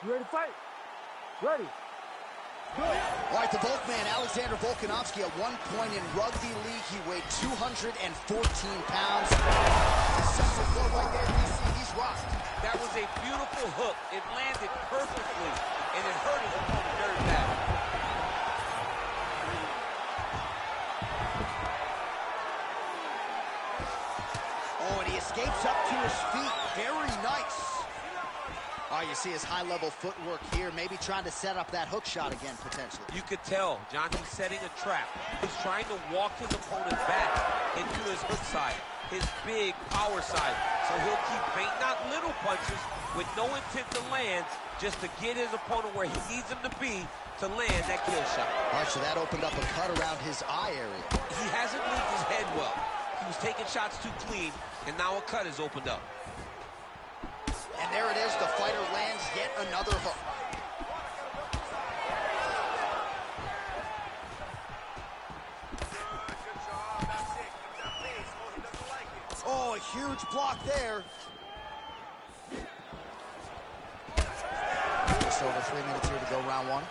You ready to fight? Ready. Good. All right, the Volkman, Alexander Volkanovski, at one point in rugby league, he weighed 214 pounds. Successful blow right there, DC. He's rocked. That was a beautiful hook. It landed perfectly, and it hurt his opponent very bad. Oh, and he escapes up to his feet. Very nice. Oh, you see his high-level footwork here, maybe trying to set up that hook shot again, potentially. You could tell, John, he's setting a trap. He's trying to walk his opponent back into his hook side, his big power side. So he'll keep baiting out little punches with no intent to land, just to get his opponent where he needs him to be to land that kill shot. All right, so that opened up a cut around his eye area. He hasn't moved his head well. He was taking shots too clean, and now a cut has opened up. And there it is, the fighter lands yet another hook. Oh, a huge block there. Just over 3 minutes here to go, round one.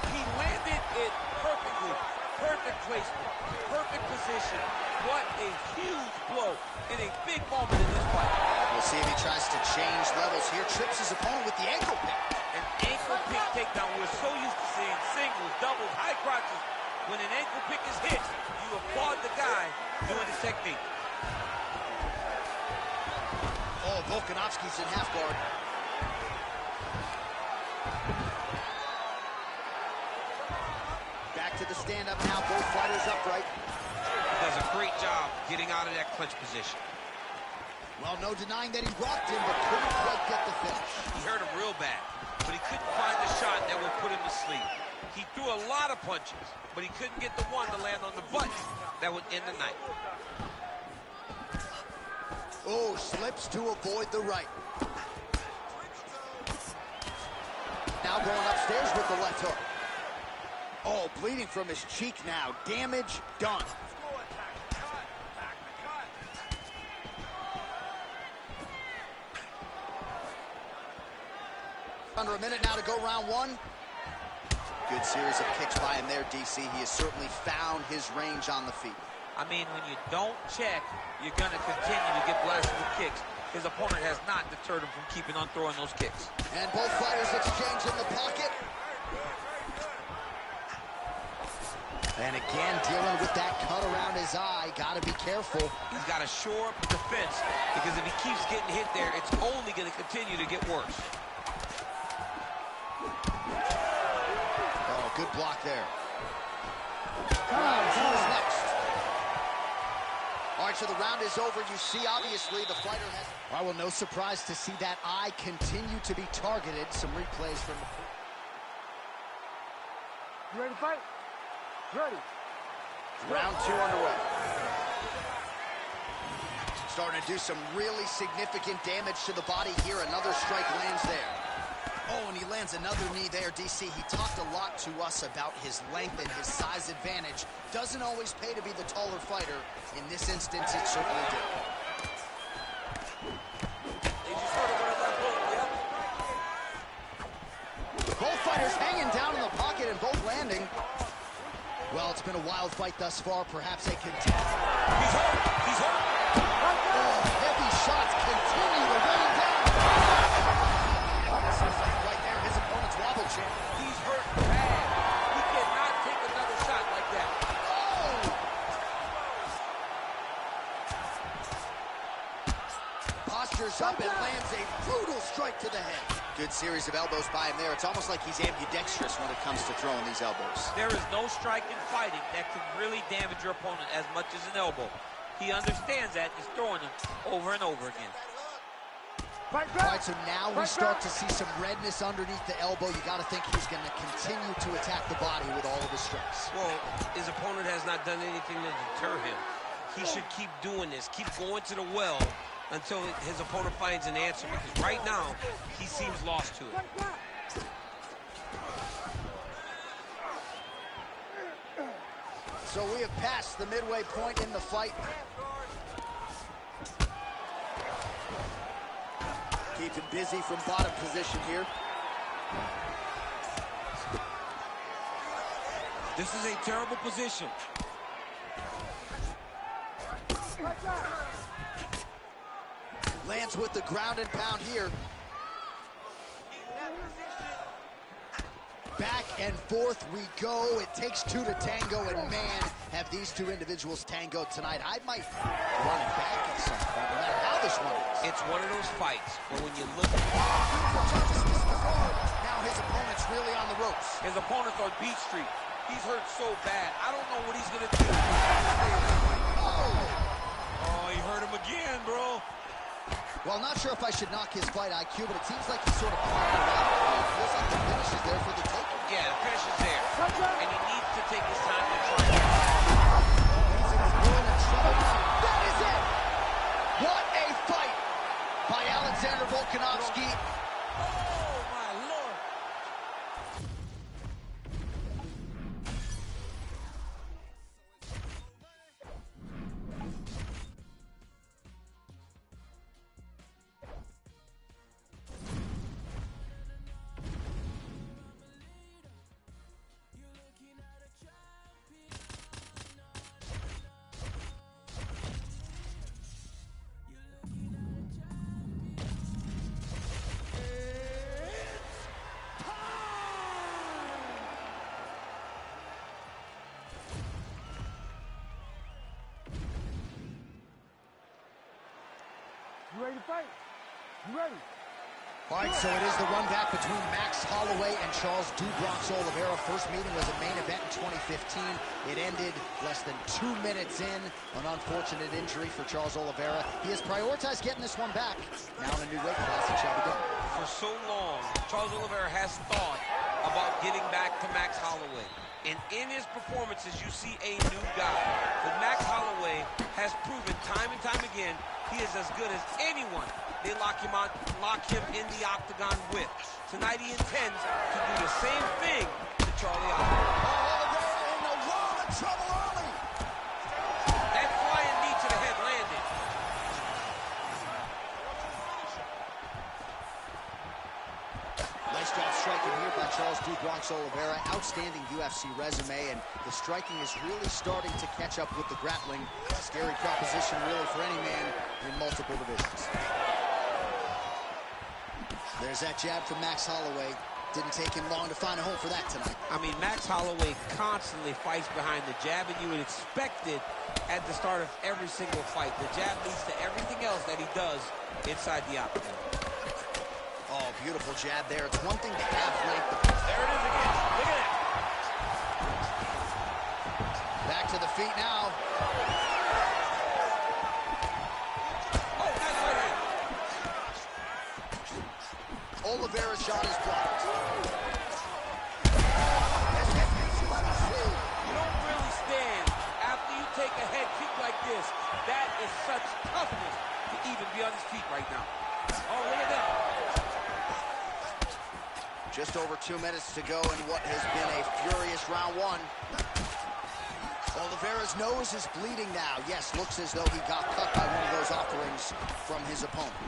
He landed it perfectly. Perfect placement, perfect position. What a huge blow in a big moment in this fight. We'll see if he tries to change levels here. Trips his opponent with the ankle pick. An ankle pick takedown. We're so used to seeing singles, doubles, high crotches. When an ankle pick is hit, you applaud the guy doing the technique. Oh, Volkanovski's in half guard. Back to the stand-up now, both fighters upright. Does a great job getting out of that clinch position. Well, no denying that he rocked him, but couldn't quite get the finish. He hurt him real bad, but he couldn't find the shot that would put him to sleep. He threw a lot of punches, but he couldn't get the one to land on the button that would end the night. Oh, slips to avoid the right. Now going upstairs with the left hook. Oh, bleeding from his cheek now. Damage done. Under a minute now to go, round one. Good series of kicks by him there, DC. He has certainly found his range on the feet. I mean, when you don't check, you're going to continue to get blasted with kicks. His opponent has not deterred him from keeping on throwing those kicks. And both fighters exchange in the pocket. And again, dealing with that cut around his eye. Got to be careful. He's got to shore up defense, because if he keeps getting hit there, it's only going to continue to get worse. Oh, good block there. Round two is next. All right, so the round is over. You see, obviously, the fighter has... All right, well, no surprise to see that eye continue to be targeted. Some replays from the... You ready to fight? Ready. Round two underway. Starting to do some really significant damage to the body here. Another strike lands there. Oh, and he lands another knee there, DC. He talked a lot to us about his length and his size advantage. Doesn't always pay to be the taller fighter. In this instance, it certainly did. Both fighters hanging down in the pocket and both landing. Well, it's been a wild fight thus far. Perhaps a contest. He's hurt. He's hurt. Oh, heavy shots continue to rain down. Right there, his opponent's wobble champ. He's hurt bad. He cannot take another shot like that. Oh! Postures up and lands a brutal strike to the head. Good series of elbows by him there. It's almost like he's ambidextrous when it comes to throwing these elbows. There is no strike in fighting that can really damage your opponent as much as an elbow. He understands that. He's throwing them over and over again. All right, so now we start to see some redness underneath the elbow. You got to think he's going to continue to attack the body with all of his strikes. Well, his opponent has not done anything to deter him. He should keep doing this, keep going to the well until his opponent finds an answer, because right now, he seems lost to it. So we have passed the midway point in the fight. Keep him busy from bottom position here. This is a terrible position. Lands with the ground and pound here. Back and forth we go. It takes two to tango, and man, have these two individuals tangoed tonight. I might run it back at some point, no matter how this one is. It's one of those fights where when you look... Now his opponent's really on the ropes. His opponent's on Beat Street. He's hurt so bad. I don't know what he's going to do. Oh, he hurt him again, bro. Well, I'm not sure if I should knock his fight IQ, but it seems like he's sort of playing it out. It feels like the finish is there for the taking. Yeah, the finish is there. And he needs to take his time to try it. He's in trouble now. That is it! What a fight by Alexander Volkanovski. Oh, my Lord. You ready to fight? You ready? All right, so it is the run back between Max Holloway and Charles "Do Bronx" Oliveira. First meeting was a main event in 2015. It ended less than 2 minutes in. An unfortunate injury for Charles Oliveira. He has prioritized getting this one back. Now in a new weight class, it shall begin. For so long, Charles Oliveira has thought about getting back to Max Holloway. And in his performances, you see a new guy. But Max Holloway has proven time and time again he is as good as anyone they lock him in the octagon with. Tonight he intends to do the same thing to Charlie Oliveira. Oliveira in the world of trouble early. That flying knee to the head landed. Nice job striking here by Charles "Do Bronx" Oliveira. Outstanding UFC resume, and the striking is really starting to catch up with the grappling. Scary proposition really for any man in multiple divisions. There's that jab from Max Holloway. Didn't take him long to find a home for that tonight. I mean, Max Holloway constantly fights behind the jab, and you would expect it at the start of every single fight. The jab leads to everything else that he does inside the octagon. Oh, beautiful jab there. It's one thing to have length. There it is again. Look at it. Back to the feet now. Oh, nice right hand. Oliveira's shot is blocked. You don't really stand after you take a head kick like this. That is such toughness to even be on his feet right now. Oh, look at that. Just over 2 minutes to go in what has been a furious round one. Oliveira's nose is bleeding now. Yes, looks as though he got cut by one of those offerings from his opponent.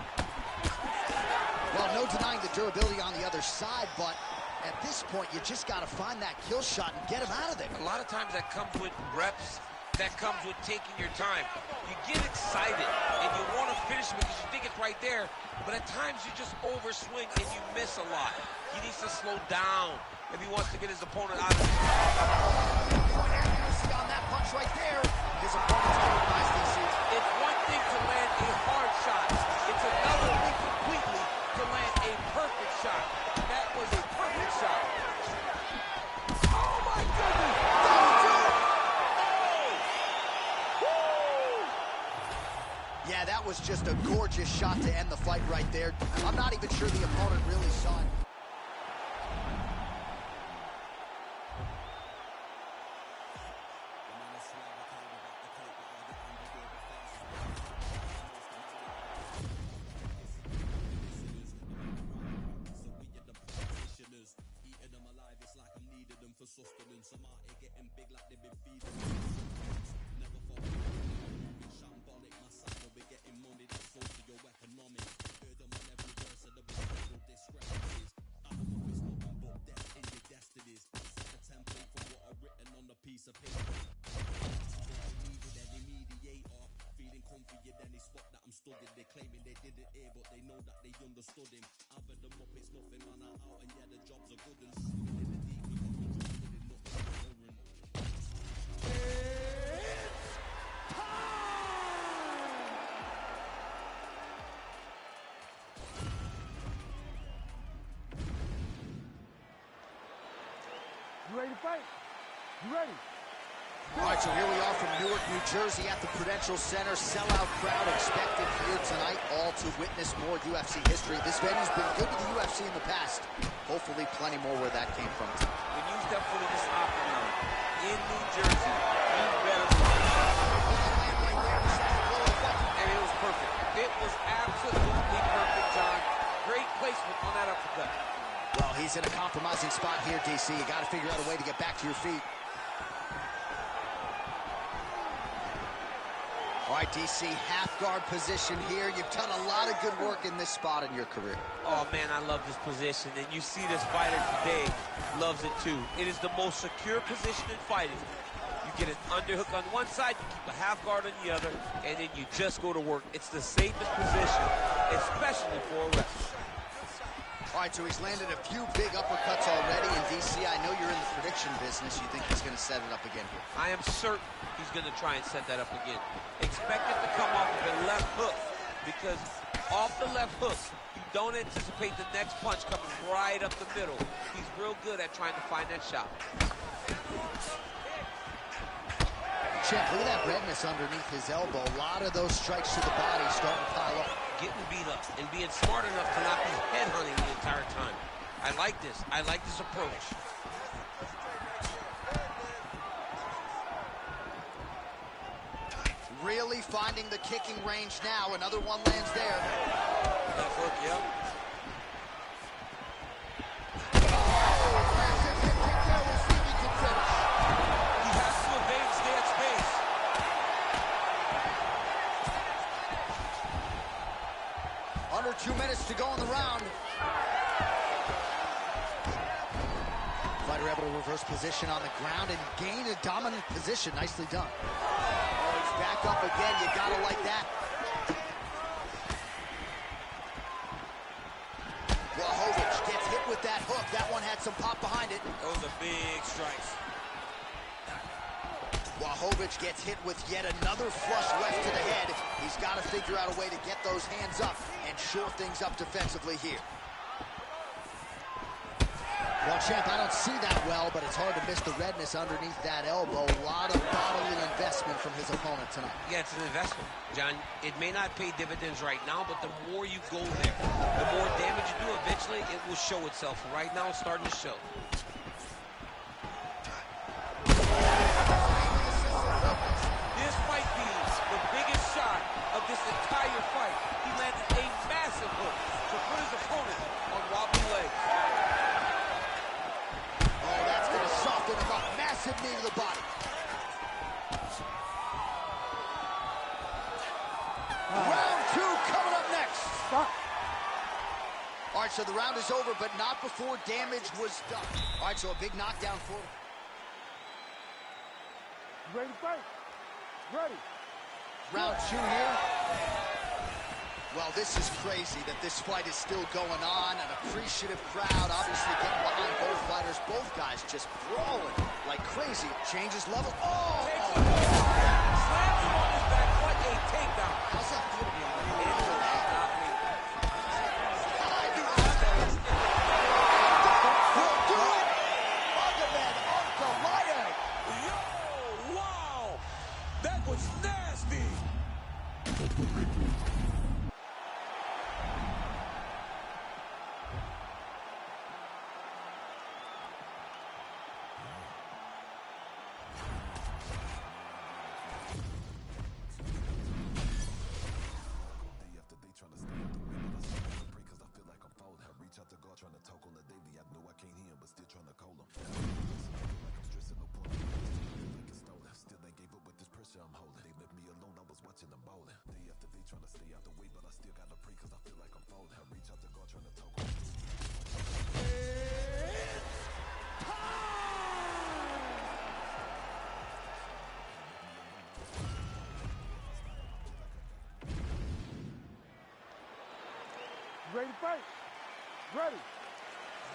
Well, no denying the durability on the other side, but at this point, you just got to find that kill shot and get him out of there. A lot of times that comes with reps. That comes with taking your time. You get excited, and you want to finish it because you think it's right there, but at times you just overswing and you miss a lot. He needs to slow down if he wants to get his opponent out of it. Point accuracy on that punch right there. His opponent's compromised, DC. It's one thing to land a hard shot. It's another thing completely to land a perfect shot. That was a perfect shot. Oh, my goodness. Yeah, that was just a gorgeous shot to end the fight right there. I'm not even sure the opponent really saw it. You ready to fight? You ready? All right, so here we are from Newark, New Jersey at the Prudential Center. Sellout crowd expected here tonight, all to witness more UFC history. This venue's been good to the UFC in the past. Hopefully plenty more where that came from tonight. When you step foot in this octagon in New Jersey, you better and it was perfect. It was absolutely perfect, John. Great placement on that uppercut. Well, he's in a compromising spot here, DC. You got to figure out a way to get back to your feet. All right, DC, half guard position here. You've done a lot of good work in this spot in your career. Oh, man, I love this position. And you see this fighter today loves it, too. It is the most secure position in fighting. You get an underhook on one side, you keep a half guard on the other, and then you just go to work. It's the safest position, especially for a wrestler. All right, so he's landed a few big uppercuts already. And DC, I know you're in the prediction business. You think he's going to set it up again here? I am certain he's going to try and set that up again. Expect it to come off of a left hook, because off the left hook, you don't anticipate the next punch coming right up the middle. He's real good at trying to find that shot. Champ, look at that redness underneath his elbow. A lot of those strikes to the body starting to pile up. Getting beat up and being smart enough to not be headhunting the entire time. I like this. I like this approach. Really finding the kicking range now. Another one lands there. Left hook, yep. He has to evade and stay at space. Under 2 minutes to go in the round. Fighter able to reverse position on the ground and gain a dominant position. Nicely done. Oh, he's back up again. You gotta like that. Wahovic gets hit with that hook. That one had some pop behind it. Those are big strikes. Wahovic gets hit with yet another flush left to the head. He's got to figure out a way to get those hands up and shore things up defensively here. Well, champ, I don't see that well, but it's hard to miss the redness underneath that elbow. A lot of bodily investment from his opponent tonight. Yeah, it's an investment, John. It may not pay dividends right now, but the more you go there, the more damage you do, eventually it will show itself. Right now, it's starting to show. This might be the biggest shot of this entire fight. He landed a massive hook to put his opponent on wobbly legs. Oh, that's going to soften him up. Massive knee to the body. Round two coming up next. Stop. All right, so the round is over, but not before damage was done. All right, so a big knockdown for him. You ready to fight? Ready. Round two here. Well, this is crazy that this fight is still going on. An appreciative crowd, obviously getting behind both fighters. Both guys just brawling like crazy. Changes level. Oh! Slams him on his back. What a takedown. How's that feel to be on the It will stop me. We'll do it! Magomed Ankalaev! Yo, wow! That was nasty! Ready to fight? Ready.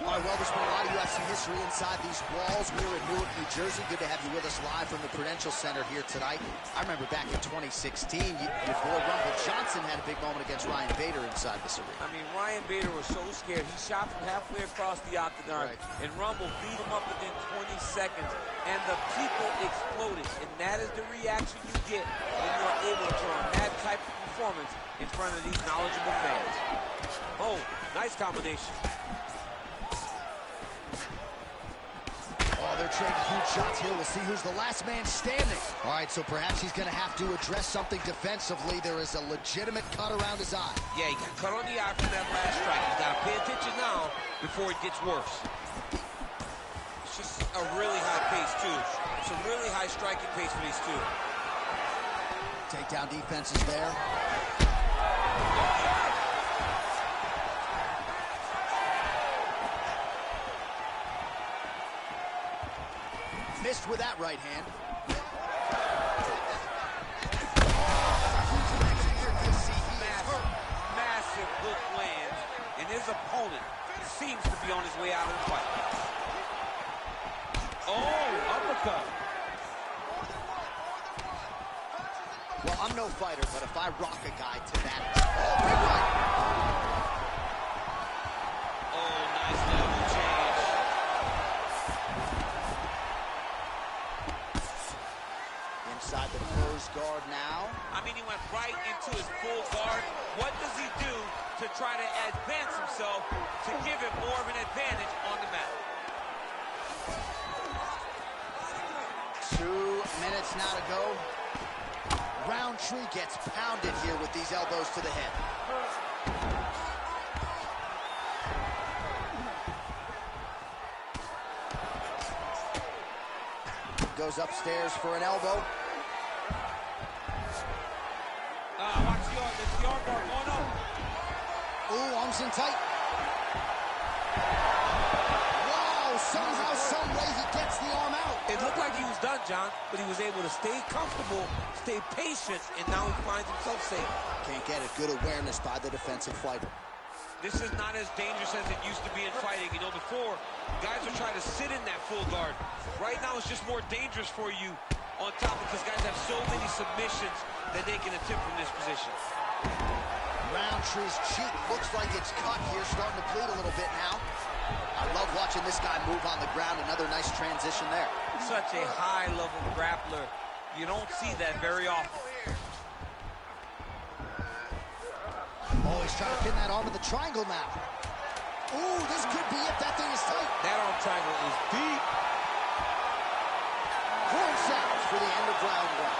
All right, well, there's been a lot of UFC history inside these walls. We're in Newark, New Jersey. Good to have you with us live from the Prudential Center here tonight. I remember back in 2016, your boy Rumble Johnson had a big moment against Ryan Bader inside this arena. I mean, Ryan Bader was so scared. He shot from halfway across the octagon, and Rumble beat him up within 20 seconds, and the people exploded. And that is the reaction you get when you're able to run that type of performance in front of these knowledgeable fans. Oh, nice combination. Oh, they're trading huge shots here. We'll see who's the last man standing. All right, so perhaps he's going to have to address something defensively. There is a legitimate cut around his eye. Yeah, he got cut on the eye from that last strike. He's got to pay attention now before it gets worse. It's just a really high pace, too. It's a really high striking pace for these two. Takedown defense is there. Missed with that right hand. Massive hook lands, and his opponent seems to be on his way out of the fight. Oh, uppercut. Well, I'm no fighter, but if I rock a guy to that... Oh, big right. Oh, nice level change. Inside the closed guard now. I mean, he went right into his full guard. What does he do to try to advance himself to give him more of an advantage on the mat? 2 minutes now to go. Roundtree gets pounded here with these elbows to the head. Goes upstairs for an elbow. Watch the arm bar going up. Ooh, arms in tight. Wow, somehow, some way he gets the arm out. It looked like he was done, John, but he was able to stay comfortable, stay patient, and now he finds himself safe. Can't get a good awareness by the defensive fighter. This is not as dangerous as it used to be in fighting. You know, before, guys are trying to sit in that full guard. Right now, it's just more dangerous for you on top because guys have so many submissions that they can attempt from this position. Roundtree's cheek looks like it's cut here, starting to bleed a little bit now. I love watching this guy move on the ground. Another nice transition there. Such a high-level grappler. You don't see that very often. Oh, he's trying to pin that arm in the triangle now. Ooh, this could be it. That thing is tight. That arm triangle is deep. Horn sounds for the end of round one.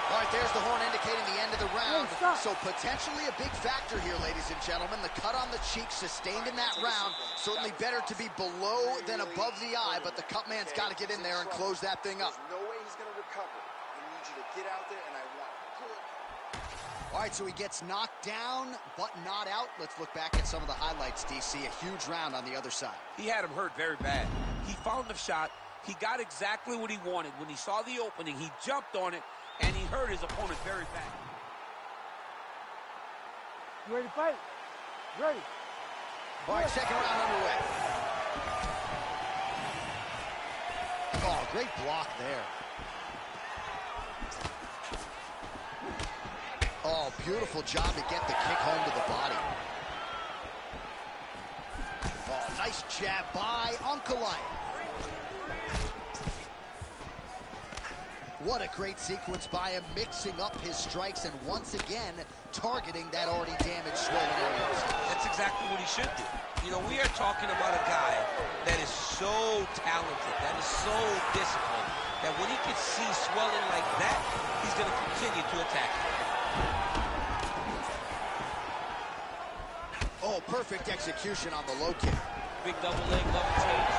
All right, there's the horn indicating the end of the round. So potentially a big factor here, ladies and gentlemen. The cut on the cheek sustained in that round. Certainly better to be below than above the eye, but the cut man's got to get in there and close that thing up. There's no way he's going to recover. I need you to get out there, and I want good. All right, so he gets knocked down, but not out. Let's look back at some of the highlights, DC. A huge round on the other side. He had him hurt very bad. He found the shot. He got exactly what he wanted. When he saw the opening, he jumped on it, and he hurt his opponent very bad. You ready to fight? Ready. All right, second round underway. Oh, great block there. Oh, beautiful job to get the kick home to the body. Oh, nice jab by Unkalite. What a great sequence by him, mixing up his strikes and once again targeting that already damaged swollen areas. That's exactly what he should do. You know, we are talking about a guy that is so talented, that is so disciplined, that when he can see swelling like that, he's going to continue to attack it. Oh, perfect execution on the low kick. Big double leg level change.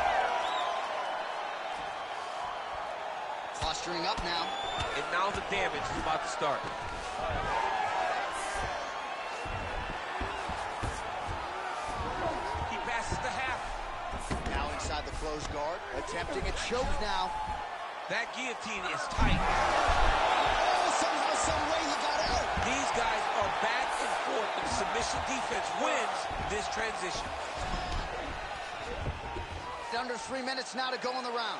Posturing up now. And now the damage is about to start. He passes the half. Now inside the closed guard, attempting a choke now. That guillotine is tight. Oh, somehow, some way he got out. These guys of back and forth and submission defense wins this transition. Under 3 minutes now to go in the round.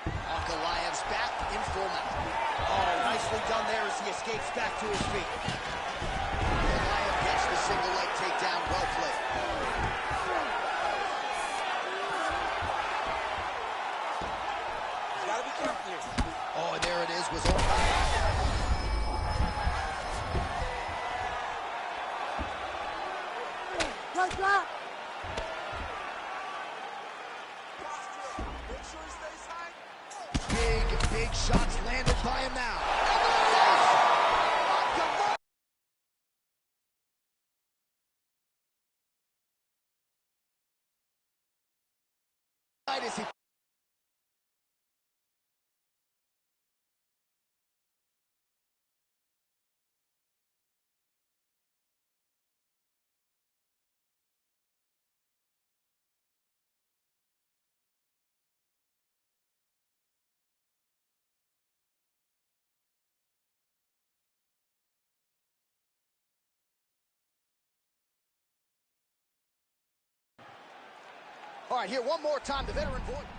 Ankalaev's back in full mount. Oh, nicely done there as he escapes back to his feet. Ankalaev gets the single leg takedown. Well played. He's got to be careful here. Oh, and there it is. Was Ankalaev. Right back. Big shots landed by him now. As he All right, here one more time, the veteran voice.